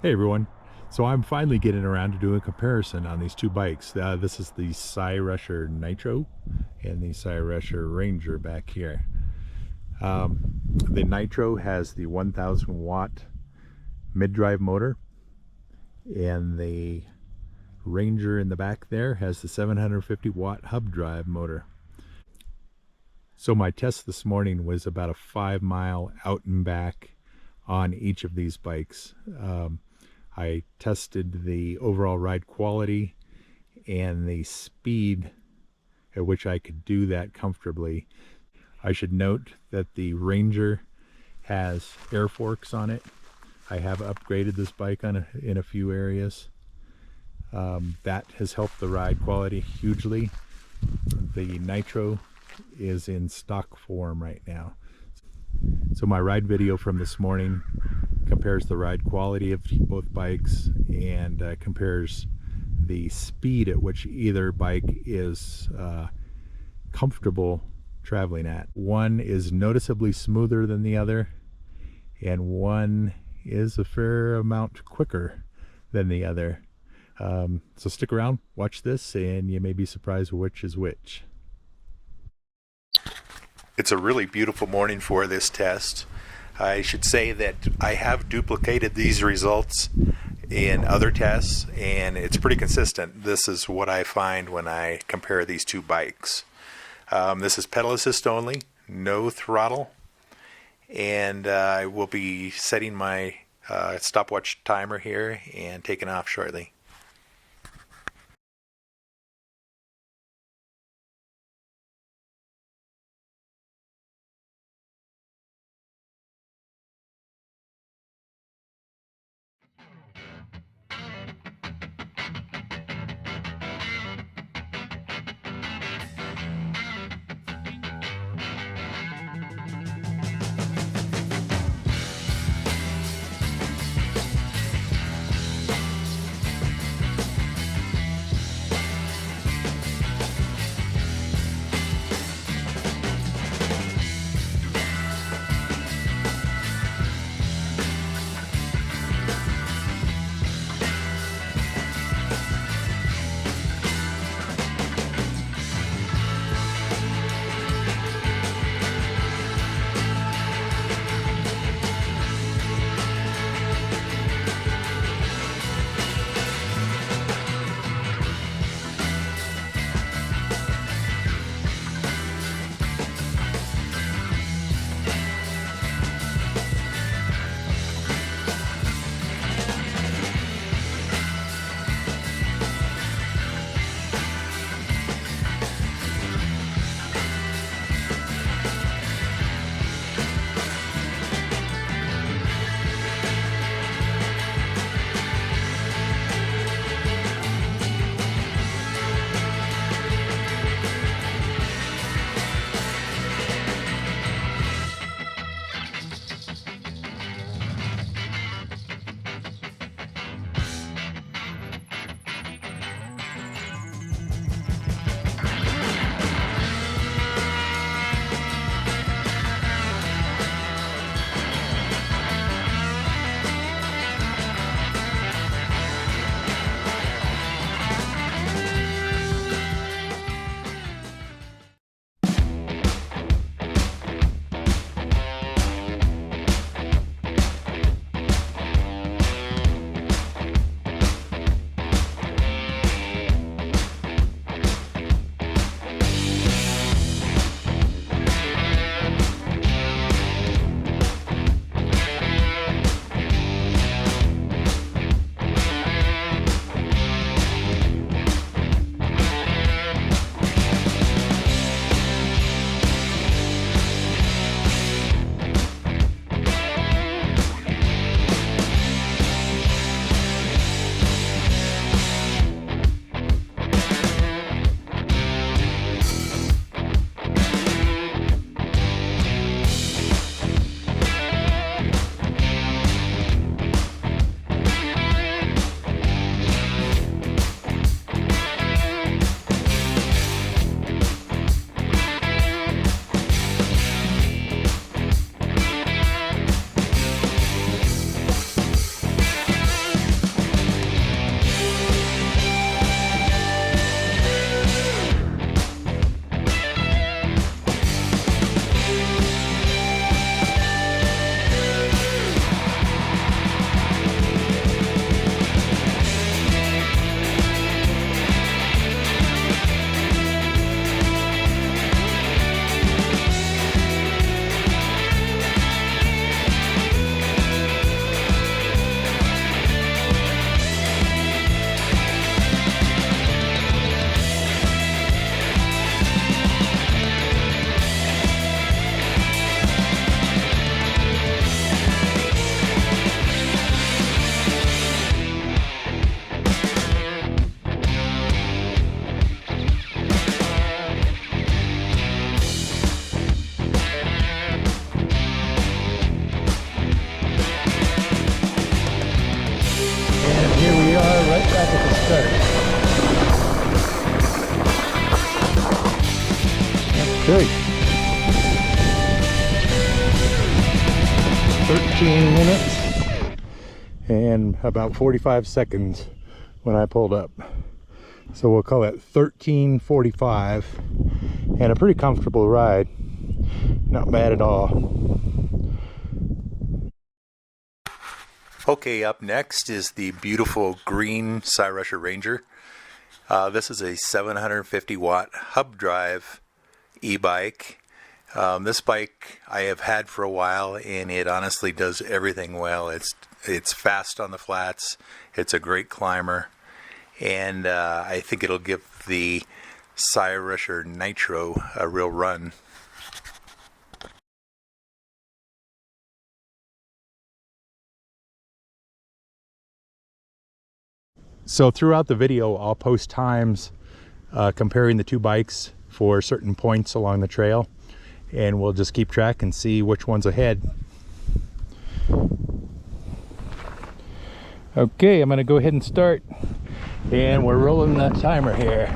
Hey everyone. So I'm finally getting around to doing a comparison on these two bikes. This is the Cyrusher Nitro and the Cyrusher Ranger back here. The Nitro has the 1000 watt mid-drive motor, and the Ranger in the back there has the 750 watt hub drive motor. So my test this morning was about a 5-mile out and back on each of these bikes. I tested the overall ride quality and the speed at which I could do that comfortably. I should note that the Ranger has air forks on it. I have upgraded this bike in a few areas. That has helped the ride quality hugely. The Nitro is in stock form right now. So my ride video from this morning compares the ride quality of both bikes and compares the speed at which either bike is comfortable traveling at. One is noticeably smoother than the other, and one is a fair amount quicker than the other. So stick around, watch this, and you may be surprised which is which. It's a really beautiful morning for this test. I should say that I have duplicated these results in other tests, and it's pretty consistent. This is what I find when I compare these two bikes. This is pedal assist only, no throttle, and I will be setting my stopwatch timer here and taking off shortly. Okay. 13 minutes and about 45 seconds when I pulled up. So we'll call it 13:45, and a pretty comfortable ride. Not bad at all. Okay, up next is the beautiful green Cyrusher Ranger. This is a 750 watt hub drive e-bike. This bike I have had for a while, and it honestly does everything well. It's fast on the flats, it's a great climber, and I think it'll give the Cyrusher Nitro a real run. So throughout the video, I'll post times comparing the two bikes for certain points along the trail, and we'll just keep track and see which one's ahead. Okay, I'm gonna go ahead and start, and we're rolling the timer here.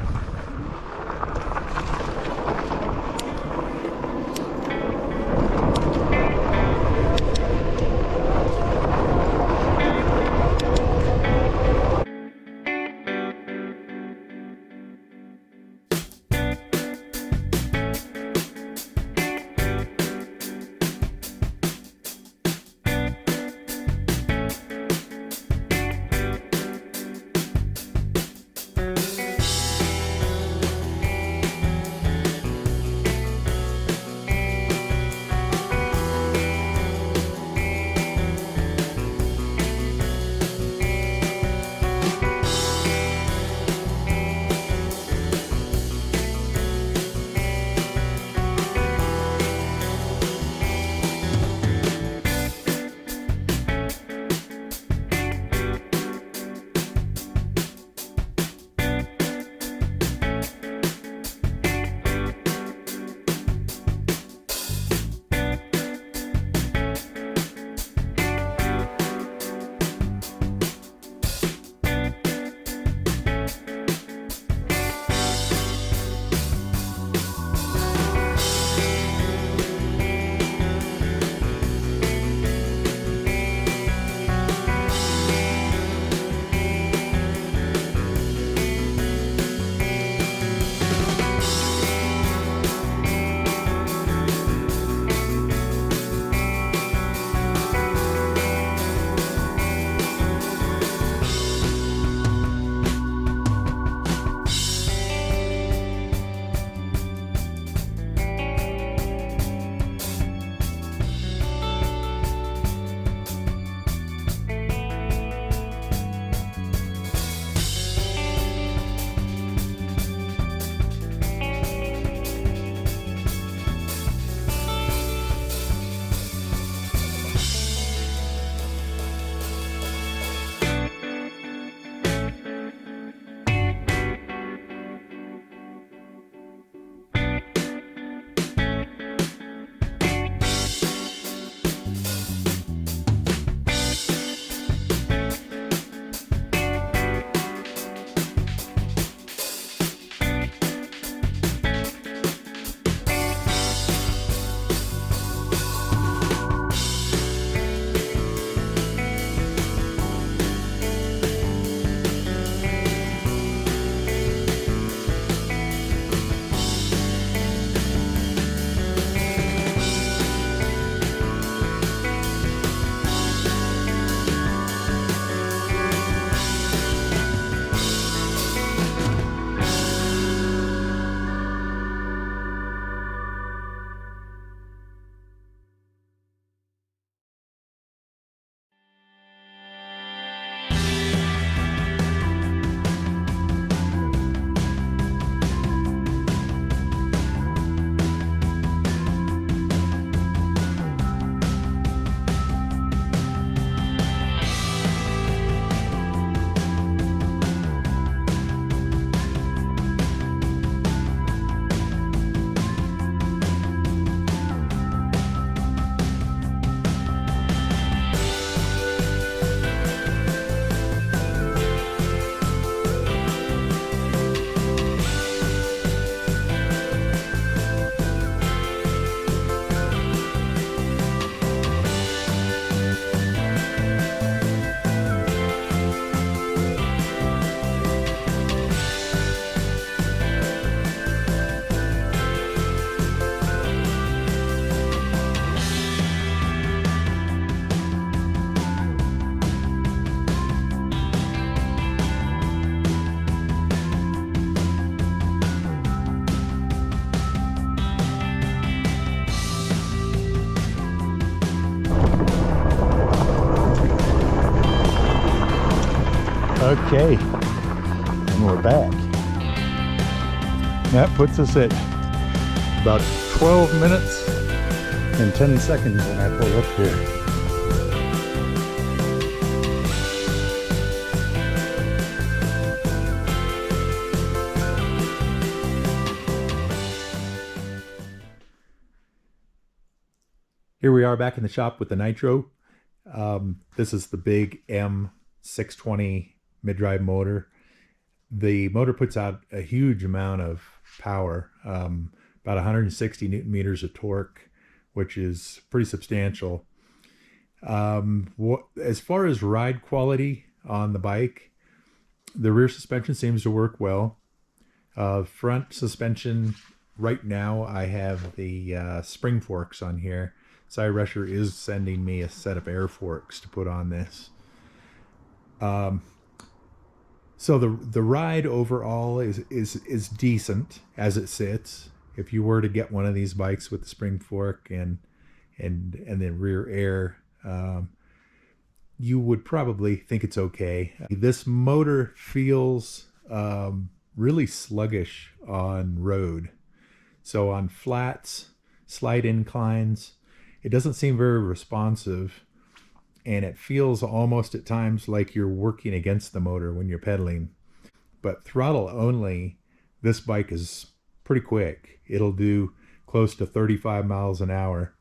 Okay, and we're back. That puts us at about 12 minutes and 10 seconds when I pull up here. Here we are back in the shop with the Nitro. This is the big M620 mid-drive motor. The motor puts out a huge amount of power, about 160 newton meters of torque, which is pretty substantial. As far as ride quality on the bike, the rear suspension seems to work well. Front suspension, right now I have the spring forks on here. Cyrusher is sending me a set of air forks to put on this. So the ride overall is decent as it sits. If you were to get one of these bikes with the spring fork and then rear air, you would probably think it's okay. This motor feels really sluggish on road. So on flats, slight inclines, it doesn't seem very responsive, and it feels almost at times like you're working against the motor when you're pedaling. But throttle only, this bike is pretty quick. It'll do close to 35 miles an hour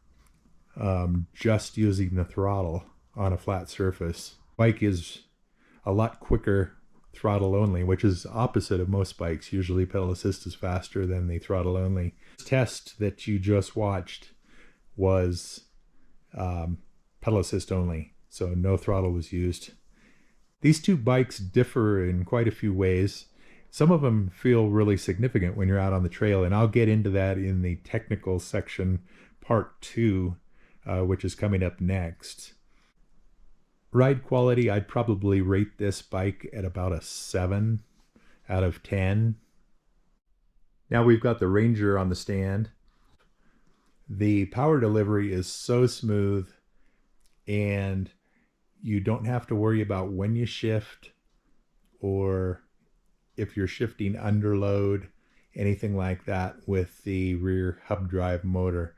just using the throttle on a flat surface. Bike is a lot quicker throttle only, which is opposite of most bikes. Usually pedal assist is faster than the throttle only. This test that you just watched was pedal assist only, so no throttle was used. These two bikes differ in quite a few ways. Some of them feel really significant when you're out on the trail, and I'll get into that in the technical section, part 2, which is coming up next. Ride quality, I'd probably rate this bike at about a 7 out of 10. Now we've got the Ranger on the stand. The power delivery is so smooth, and you don't have to worry about when you shift or if you're shifting under load, anything like that with the rear hub drive motor.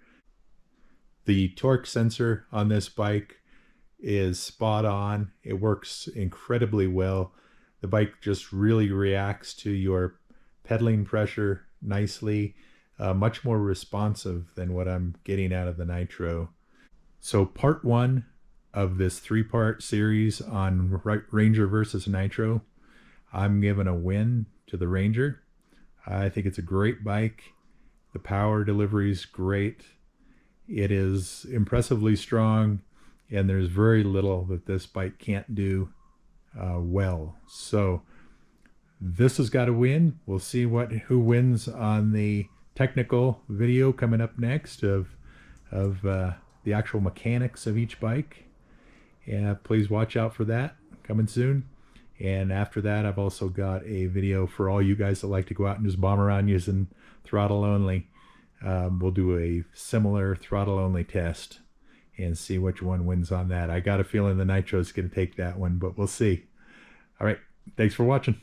The torque sensor on this bike is spot on. It works incredibly well. The bike just really reacts to your pedaling pressure nicely. Much more responsive than what I'm getting out of the Nitro. So part 1 of this 3-part series on Ranger versus Nitro, I'm giving a win to the Ranger. I think it's a great bike. The power delivery is great. It is impressively strong, and there's very little that this bike can't do well. So this has got to win. We'll see who wins on the technical video coming up next of the actual mechanics of each bike. Yeah, please watch out for that coming soon. And after that, I've also got a video for all you guys that like to go out and just bomb around using throttle only. We'll do a similar throttle only test and see which one wins on that. I got a feeling the Nitro is going to take that one, but we'll see. All right, thanks for watching.